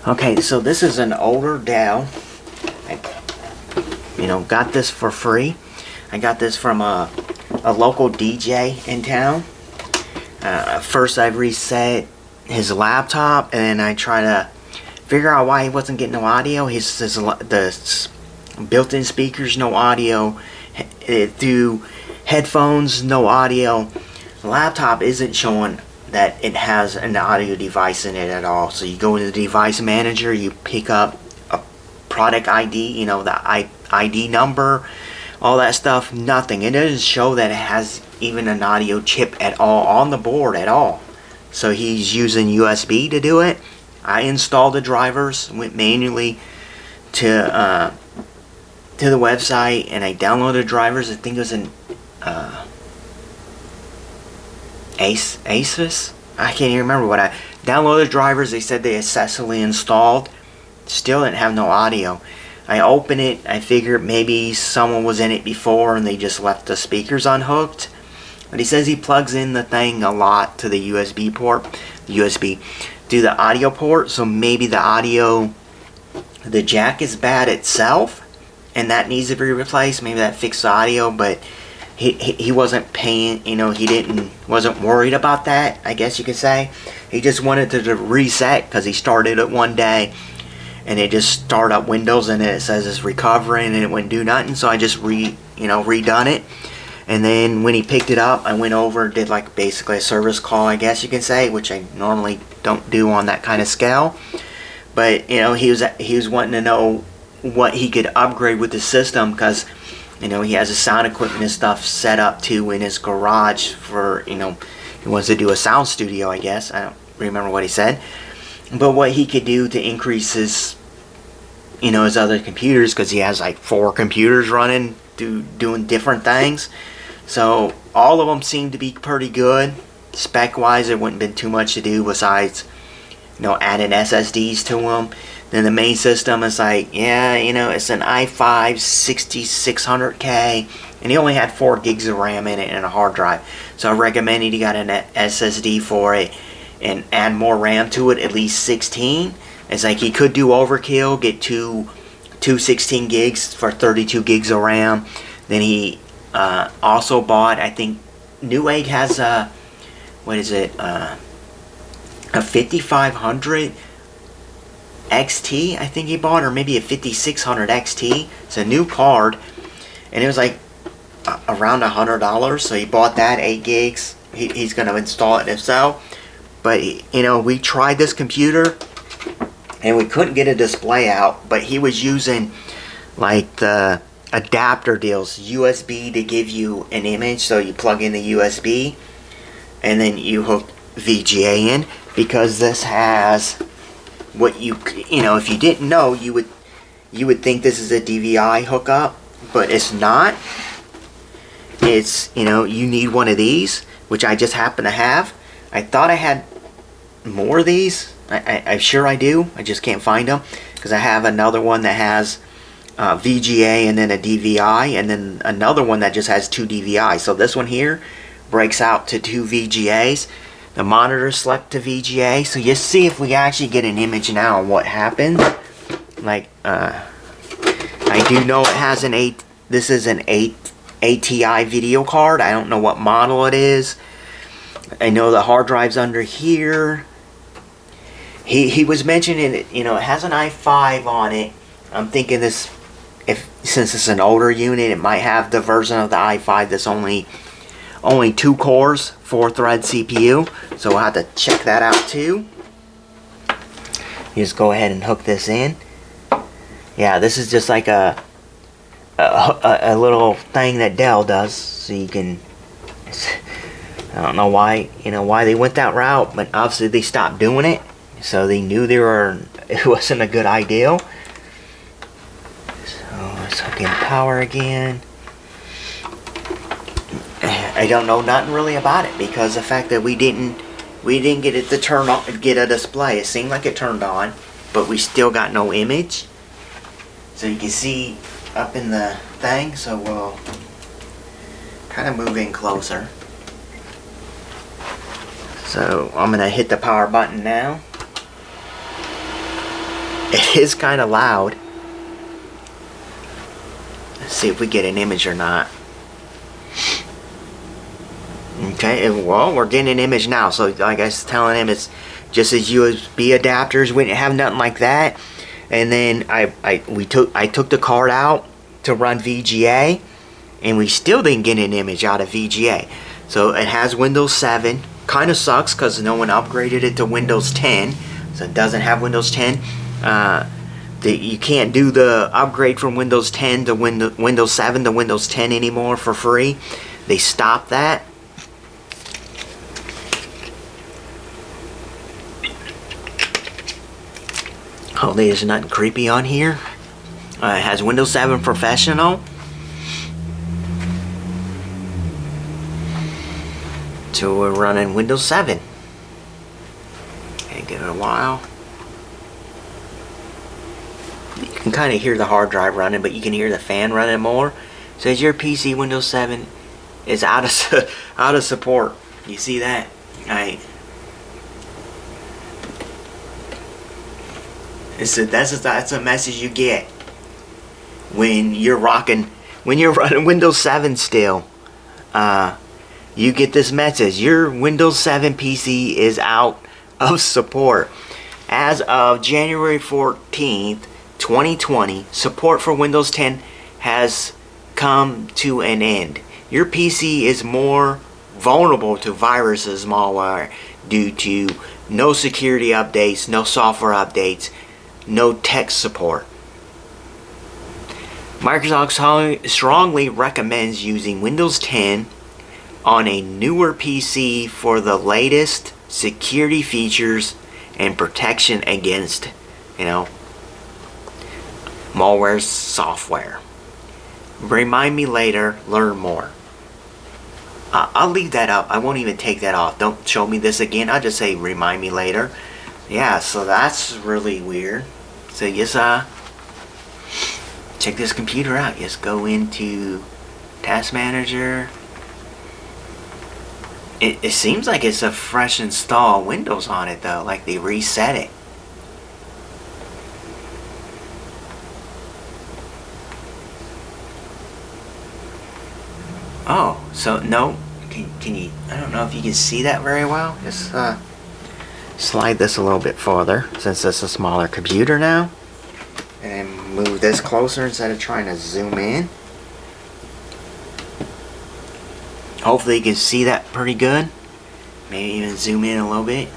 Okay, so this is an older Dell. I, got this for free. I got this from a local DJ in town. First I reset his laptop, and then I try to figure out why he wasn't getting no audio. The built-in speakers, no audio. Through headphones, no audio. The laptop isn't showing that it has an audio device in it at all. So you go into the device manager, you pick up a product ID, the ID number, all that stuff, nothing. It doesn't show that it has even an audio chip at all on the board at all. So he's using USB to do it. I installed the drivers, went manually to the website, and I downloaded drivers. I think it was an Asus. I can't even remember what I downloaded drivers. They said they successfully installed. Still didn't have no audio. I opened it. I figured maybe someone was in it before and they just left the speakers unhooked. But he says he plugs in the thing a lot to the USB port. To the audio port. So maybe the jack is bad itself, and that needs to be replaced. Maybe that fixed the audio, but he wasn't paying, wasn't worried about that, I guess you could say. He just wanted to reset because he started it one day and it just started up Windows and it says it's recovering and it wouldn't do nothing. So I just redone it. And then when he picked it up, I went over, did like basically a service call, I guess you can say, which I normally don't do on that kind of scale. But he was wanting to know what he could upgrade with the system, because he has a sound equipment and stuff set up too in his garage for, he wants to do a sound studio, I guess. I don't remember what he said. But what he could do to increase his, his other computers, because he has like 4 computers running, doing different things. So all of them seem to be pretty good. Spec-wise, there wouldn't have been too much to do besides, adding SSDs to them. Then the main system is like, it's an i5 6600K, and he only had 4 gigs of RAM in it and a hard drive. So I recommended he got an SSD for it and add more RAM to it, at least 16. It's like he could do overkill, get two 16 gigs for 32 gigs of RAM. Then he also bought, I think Newegg has a 5500 XT, I think he bought, or maybe a 5600 XT. It's a new card, and it was like around $100. So he bought that, 8 gigs. He's going to install it himself. But we tried this computer, and we couldn't get a display out. But he was using like the adapter deals, USB to give you an image. So you plug in the USB, and then you hook VGA in, because this has what if you didn't know, you would think this is a DVI hookup, but it's not. It's you need one of these, which I just happen to have. I thought I had more of these. I'm sure I do. I just can't find them, because I have another one that has VGA and then a DVI, and then another one that just has 2 DVI. So this one here breaks out to 2 VGAs. The monitor select to VGA. So you see if we actually get an image now on what happened. Like I do know it has this is an ATI video card. I don't know what model it is. I know the hard drive's under here. He was mentioning it, it has an i5 on it. I'm thinking since it's an older unit, it might have the version of the i5 that's only 2 cores, 4-thread CPU. So we'll have to check that out too. You just go ahead and hook this in. Yeah, this is just like a little thing that Dell does, so you can. I don't know why they went that route, but obviously they stopped doing it, so they knew it wasn't a good idea. So let's hook in power again. I don't know nothing really about it, because the fact that we didn't get it to turn on, get a display. It seemed like it turned on, but we still got no image. So you can see up in the thing. So we'll kind of move in closer. So I'm gonna hit the power button now. It is kind of loud. Let's see if we get an image or not. Okay, well, we're getting an image now. So like I was telling him, it's just as USB adapters. We didn't have nothing like that. And then I took the card out to run VGA, and we still didn't get an image out of VGA. So it has Windows 7. Kind of sucks because no one upgraded it to Windows 10. So it doesn't have Windows 10. You can't do the upgrade from Windows 10 to Windows 7 to Windows 10 anymore for free. They stopped that. Oh, there's nothing creepy on here. It has Windows 7 Professional. So we're running Windows 7. Okay, give it a while. You can kind of hear the hard drive running, but you can hear the fan running more. It says your PC Windows 7 is out of support. You see that? Alright. That's a message you get when you're running Windows 7 still. You get this message: your Windows 7 PC is out of support. As of January 14th, 2020, support for Windows 10 has come to an end. Your PC is more vulnerable to viruses, malware, due to no security updates, no software updates, no tech support. Microsoft strongly recommends using Windows 10 on a newer PC for the latest security features and protection against, malware software. Remind me later, learn more. I'll leave that up. I won't even take that off. Don't show me this again. I'll just say remind me later. Yeah, so that's really weird. So yes, check this computer out. Just go into Task Manager. It seems like it's a fresh install Windows on it though, like they reset it. Oh, so no, can you, I don't know if you can see that very well. Just slide this a little bit farther since it's a smaller computer now, and move this closer instead of trying to zoom in. Hopefully you can see that pretty good. Maybe even zoom in a little bit.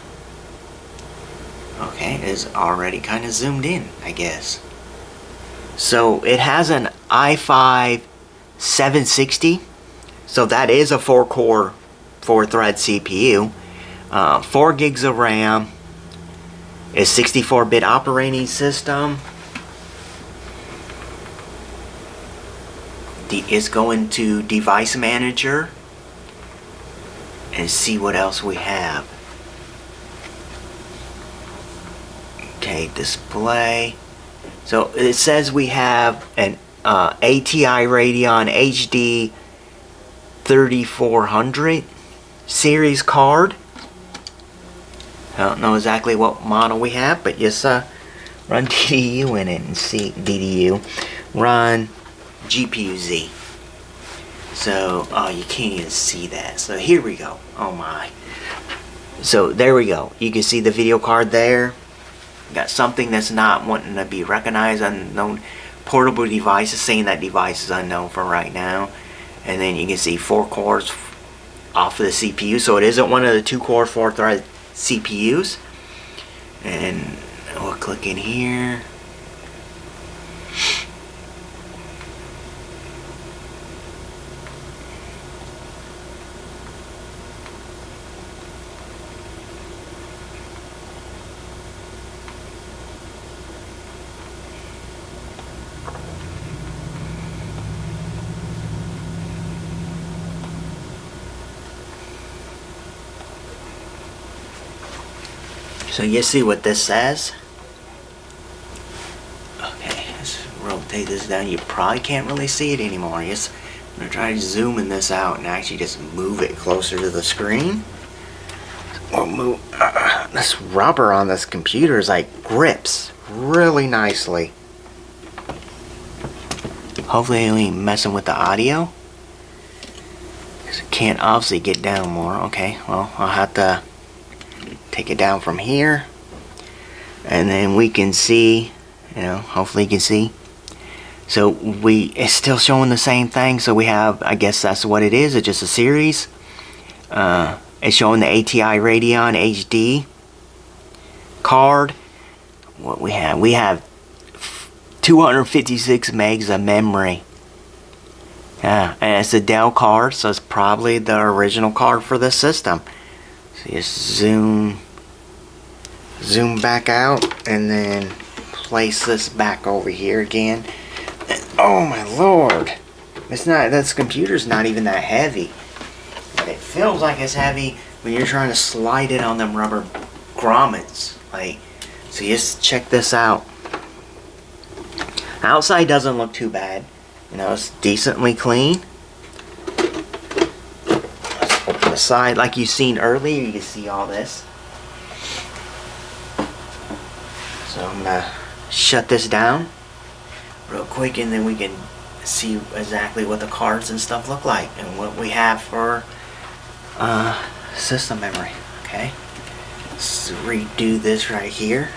Okay, it's already kind of zoomed in, I guess. So it has an i5 760. So that is a 4-core, 4-thread CPU. 4 gigs of RAM. A 64-bit operating system. It's going to Device Manager and see what else we have. Okay, display. So it says we have an ATI Radeon HD 3400 series card. I don't know exactly what model we have, but just run DDU in it and see DDU. Run GPU-Z. So, oh, you can't even see that. So here we go. Oh my. So there we go. You can see the video card there. Got something that's not wanting to be recognized, unknown portable devices, saying that device is unknown for right now. And then you can see 4 cores off of the CPU. So it isn't one of the 2-core 4-thread CPUs. And we'll click in here. So you see what this says? Okay, let's rotate this down. You probably can't really see it anymore. I'm going to try zooming this out and actually just move it closer to the screen. Or move... this rubber on this computer is like grips really nicely. Hopefully I ain't messing with the audio. Because it can't obviously get down more. Okay, well, I'll have to take it down from here. And then we can see, you know, hopefully you can see. So it's still showing the same thing. So we have, I guess that's what it is. It's just a series. It's showing the ATI Radeon HD card. What we have 256 megs of memory. Yeah, and it's a Dell card, so it's probably the original card for this system. So just zoom back out and then place this back over here again. And, oh my lord, this computer's not even that heavy. But it feels like it's heavy when you're trying to slide it on them rubber grommets. Like, so just check this out. Outside doesn't look too bad. You know, it's decently clean. Let's open the side. Like you've seen earlier, you can see all this. So I'm gonna shut this down real quick, and then we can see exactly what the cards and stuff look like and what we have for system memory. Okay, let's redo this right here.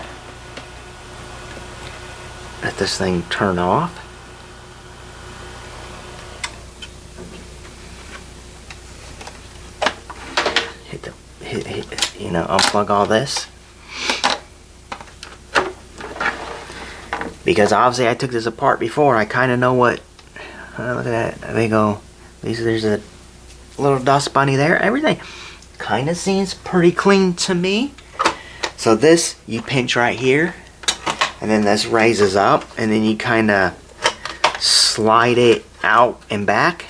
Let this thing turn off. You know, unplug all this. Because obviously I took this apart before. I kind of know what. Look at that. There you go. There's a little dust bunny there. Everything kind of seems pretty clean to me. So this, you pinch right here. And then this raises up. And then you kind of slide it out and back.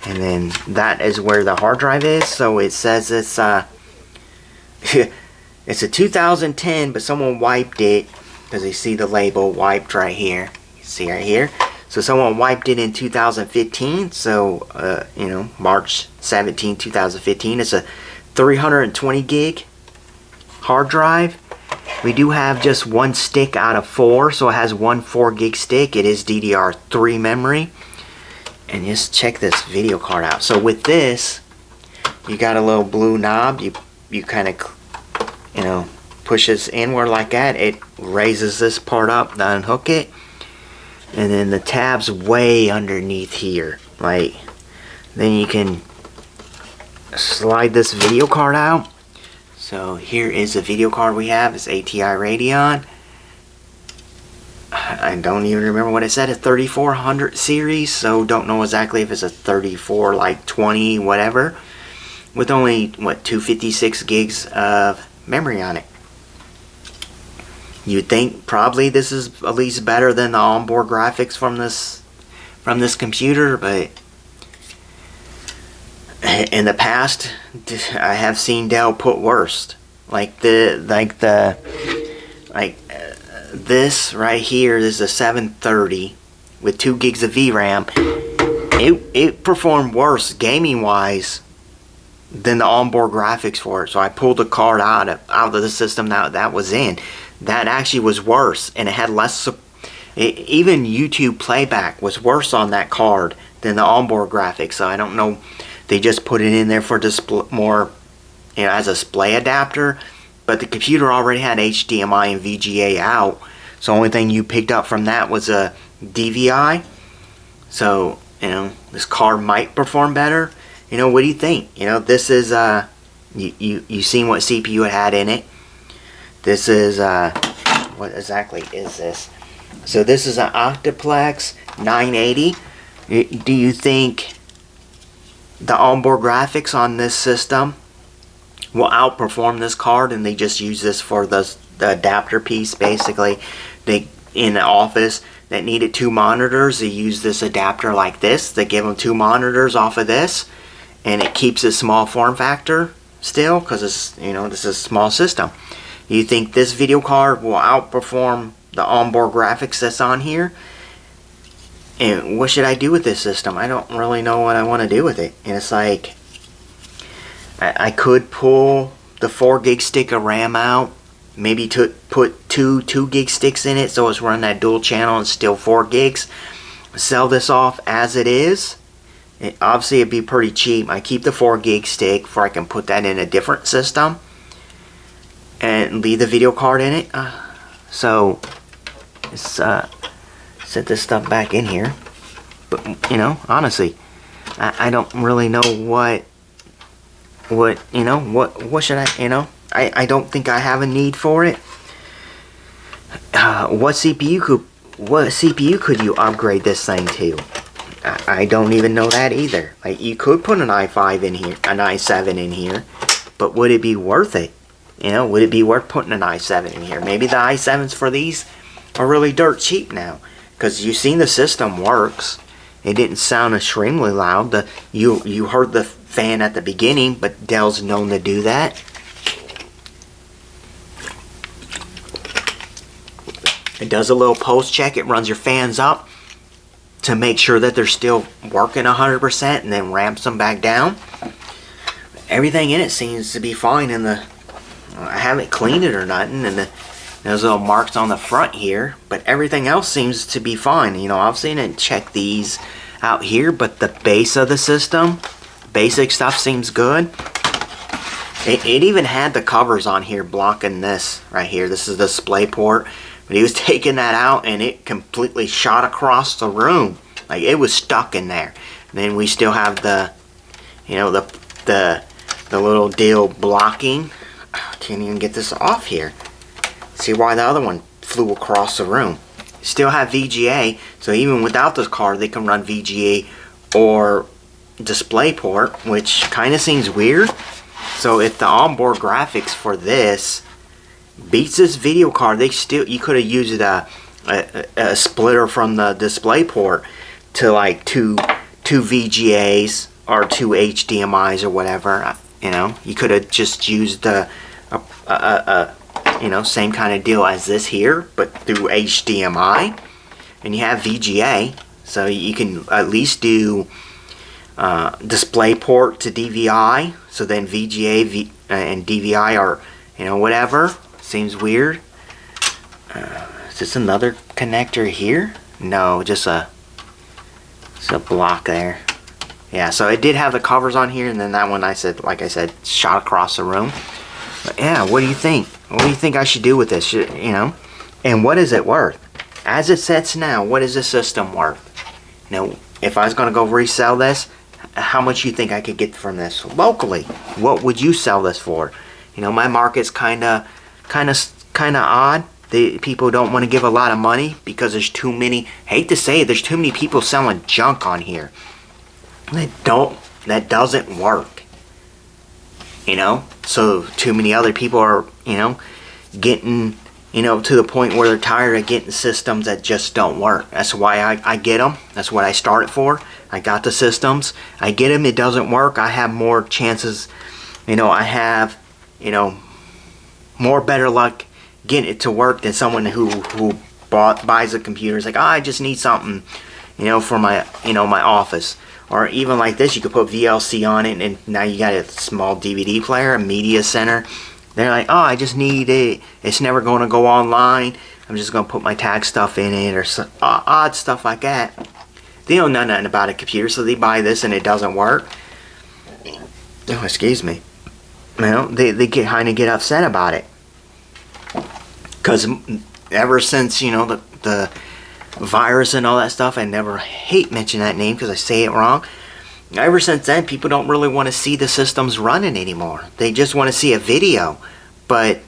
And then that is where the hard drive is. So it says it's it's a 2010, but someone wiped it. Because you see the label wiped right here. You see right here. So someone wiped it in 2015. So, you know, March 17, 2015. It's a 320 gig hard drive. We do have just one stick out of 4. So it has one 4 gig stick. It is DDR3 memory. And just check this video card out. So with this, you got a little blue knob. You kind of, you know, push this inward like that. It raises this part up to unhook it. And then the tab's way underneath here. Like, then you can slide this video card out. So here is the video card we have. It's ATI Radeon. I don't even remember what it said, a 3400 series, so don't know exactly if it's a 34, like 20, whatever, with only, what, 256 gigs of memory on it. You'd think probably this is at least better than the onboard graphics from this computer, but in the past, I have seen Dell put worse. This right here, this is a 730 with 2 gigs of VRAM. It performed worse gaming wise than the onboard graphics for it. So I pulled the card out of the system that was in. That actually was worse, and it had less. Even YouTube playback was worse on that card than the onboard graphics. So I don't know. They just put it in there for display more, you know, as a display adapter. But the computer already had HDMI and VGA out. So the only thing you picked up from that was a DVI. So, you know, this card might perform better. You know, what do you think? You know, this is, you seen what CPU it had in it. This is, what exactly is this? So this is an Octaplex 980. Do you think the onboard graphics on this system will outperform this card, and they just use this for the adapter piece? Basically, they, in the office that needed 2 monitors, they use this adapter like this. They give them 2 monitors off of this, and it keeps a small form factor still, because it's, you know, this is a small system. You think this video card will outperform the onboard graphics that's on here? And what should I do with this system? I don't really know what I want to do with it. And it's like, I could pull the 4 gig stick of RAM out, maybe to put two 2 gig sticks in it so it's running that dual channel and still 4 gigs. Sell this off as it is. Obviously it'd be pretty cheap. I keep the 4 gig stick for I can put that in a different system and leave the video card in it. So let's set this stuff back in here. But you know, honestly, I don't really know what you know, what should I, you know, I don't think I have a need for it. What CPU could you upgrade this thing to? I don't even know that either. Like, you could put an i5 in here, an i7 in here, but would it be worth it? You know, would it be worth putting an i7 in here? Maybe the i7s for these are really dirt cheap now, because you've seen the system works. It didn't sound extremely loud. You heard the fan at the beginning, but Dell's known to do that. It does a little pulse check. It runs your fans up to make sure that they're still working 100% and then ramps them back down. Everything in it seems to be fine. I haven't cleaned it or nothing, and there's little marks on the front here, but everything else seems to be fine. You know, obviously I didn't check these out here, but the base of the system, basic stuff seems good. It even had the covers on here blocking this right here. This is the display port. But he was taking that out and it completely shot across the room. Like, it was stuck in there. And then we still have the, you know, the little deal blocking. Can't even get this off here. See why the other one flew across the room. Still have VGA, so even without this card they can run VGA or DisplayPort, which kind of seems weird. So if the onboard graphics for this beats this video card, you could have used a splitter from the DisplayPort to like two VGAs or 2 HDMIs or whatever. You know, you could have just used you know, same kind of deal as this here, but through HDMI, and you have VGA, so you can at least do DisplayPort to DVI. So then VGA and DVI are, you know, whatever. Seems weird. Is this another connector here? No, just a block there. Yeah, so it did have the covers on here, and then that one like I said, shot across the room. But yeah, what do you think? What do you think I should do with this? You know, and what is it worth? As it sits now, what is the system worth? You know, if I was gonna go resell this, how much you think I could get from this locally? What would you sell this for? You know, my market's kind of odd. People don't want to give a lot of money because there's too many. Hate to say it, there's too many people selling junk on here. That doesn't work. You know, so too many other people are, you know, getting, you know, to the point where they're tired of getting systems that just don't work. That's why I get them. That's what I started for. I got the systems. I get them. It doesn't work. I have more chances. You know, I have, you know, more better luck getting it to work than someone who buys a computer. It's like, oh, I just need something, you know, for my, you know, my office. Or even like this, you could put VLC on it, and now you got a small DVD player, a media center. They're like, oh, I just need it. It's never going to go online. I'm just going to put my tag stuff in it, or odd stuff like that. They don't know nothing about a computer, so they buy this and it doesn't work. Oh, excuse me. You know, they kind of get upset about it. Because ever since, you know, the virus and all that stuff, I never hate mentioning that name because I say it wrong. Ever since then, people don't really want to see the systems running anymore. They just want to see a video. But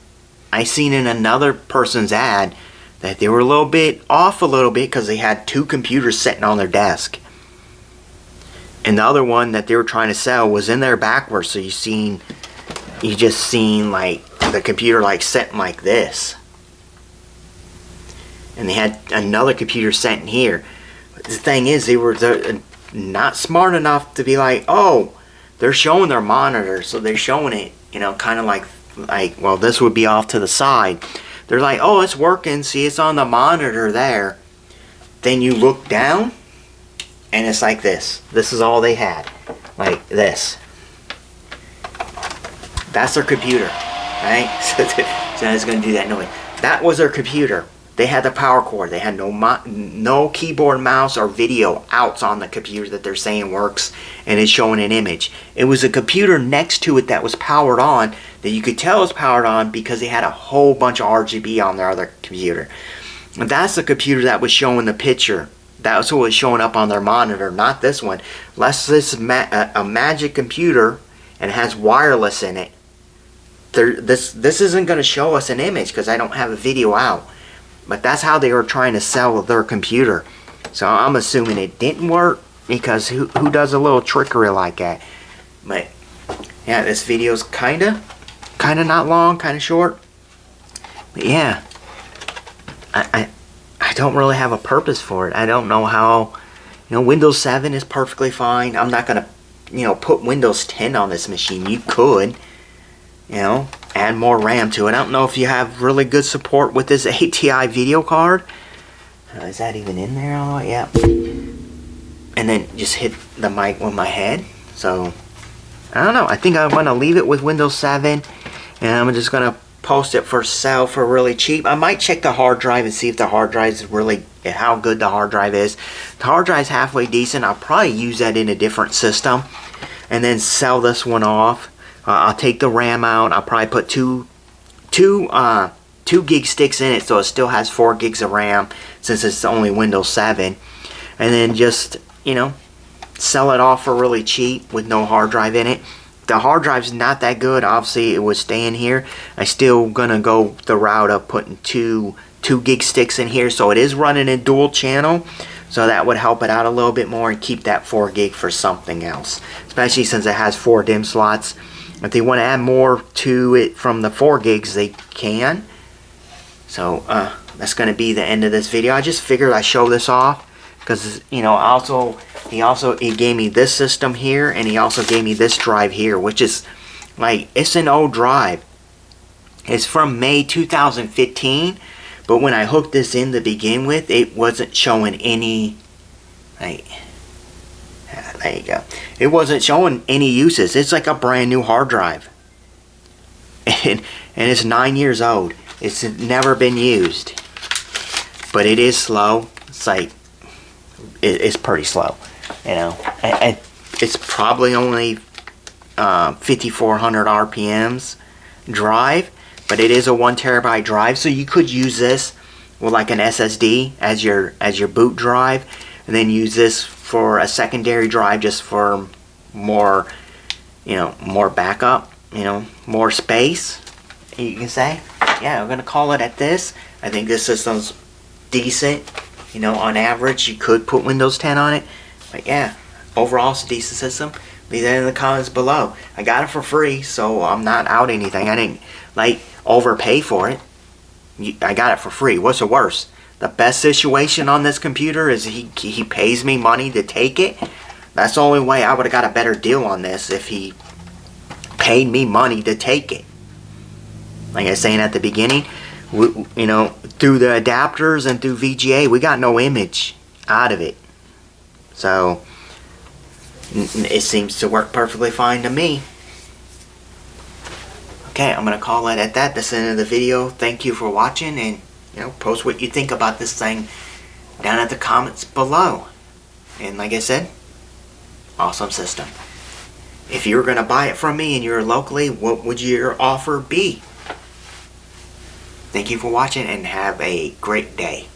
I seen in another person's ad that they were a little bit off because they had 2 computers sitting on their desk. And the other one that they were trying to sell was in there backwards, so you just seen like the computer like sitting like this. And they had another computer sitting here. But the thing is, they're not smart enough to be like, oh, they're showing their monitor, so they're showing it, you know, kind of like, well, this would be off to the side. They're like, oh, it's working, see, it's on the monitor there. Then you look down, and it's like this. This is all they had, like this. That's their computer. right? So it's going to do that noise. That was their computer. They had the power cord. They had no keyboard, mouse, or video outs on the computer that they're saying works and is showing an image. It was a computer next to it that was powered on, that you could tell was powered on because they had a whole bunch of RGB on their other computer. And that's the computer that was showing the picture. That was what was showing up on their monitor, not this one. Unless this is a Magic computer and has wireless in it, this isn't going to show us an image because I don't have a video out. But that's how they were trying to sell their computer. So I'm assuming it didn't work, because who does a little trickery like that? But yeah, this video's kinda not long, kinda short. But yeah, I don't really have a purpose for it. I don't know how. Windows 7 is perfectly fine. I'm not gonna put Windows 10 on this machine. You could, add more RAM to it. I don't know if you have really good support with this ATI video card. Is that even in there all the way? Yeah. And then just hit the mic with my head. So, I don't know. I think I'm going to leave it with Windows 7. And I'm just going to post it for sale for really cheap. I might check the hard drive and see if the hard drive is really, how good the hard drive is. The hard drive is halfway decent. I'll probably use that in a different system. And then sell this one off. I'll take the RAM out. I'll probably put two gig sticks in it, so it still has 4 gigs of RAM, since it's only Windows 7. And then just, sell it off for really cheap with no hard drive in it. The hard drive's not that good. Obviously, it would stay in here. I still gonna go the route of putting two gig sticks in here, so it is running in dual channel. So that would help it out a little bit more and keep that 4 gig for something else, especially since it has 4 DIMM slots. If they want to add more to it from the 4 gigs, they can. So that's going to be the end of this video. I just figured I'd show this off because he gave me this system here, and he also gave me this drive here, which is like, it's an old drive. It's from May 2015, but when I hooked this in to begin with, it wasn't showing any, like, there you go. It wasn't showing any uses. It's like a brand new hard drive. And it's 9 years old. It's never been used. But it is slow. It's like, it's pretty slow. It's probably only 5,400 RPMs drive. But it is a 1 terabyte drive. So you could use this with like an SSD as your boot drive. And then use this for a secondary drive, just for more, more backup, more space, you can say. Yeah, I'm gonna call it at this. I think this system's decent. On average, you could put Windows 10 on it. But yeah, overall, it's a decent system. Leave that in the comments below. I got it for free, so I'm not out anything. I didn't overpay for it. I got it for free. What's the worst? The best situation on this computer is he pays me money to take it. That's the only way I would have got a better deal on this, if he paid me money to take it. Like I was saying at the beginning, through the adapters and through VGA, we got no image out of it. So it seems to work perfectly fine to me. Okay, I'm going to call it at that. That's the end of the video. Thank you for watching, and post what you think about this thing down at the comments below. And like I said, awesome system. If you were going to buy it from me and you're locally, what would your offer be? Thank you for watching, and have a great day.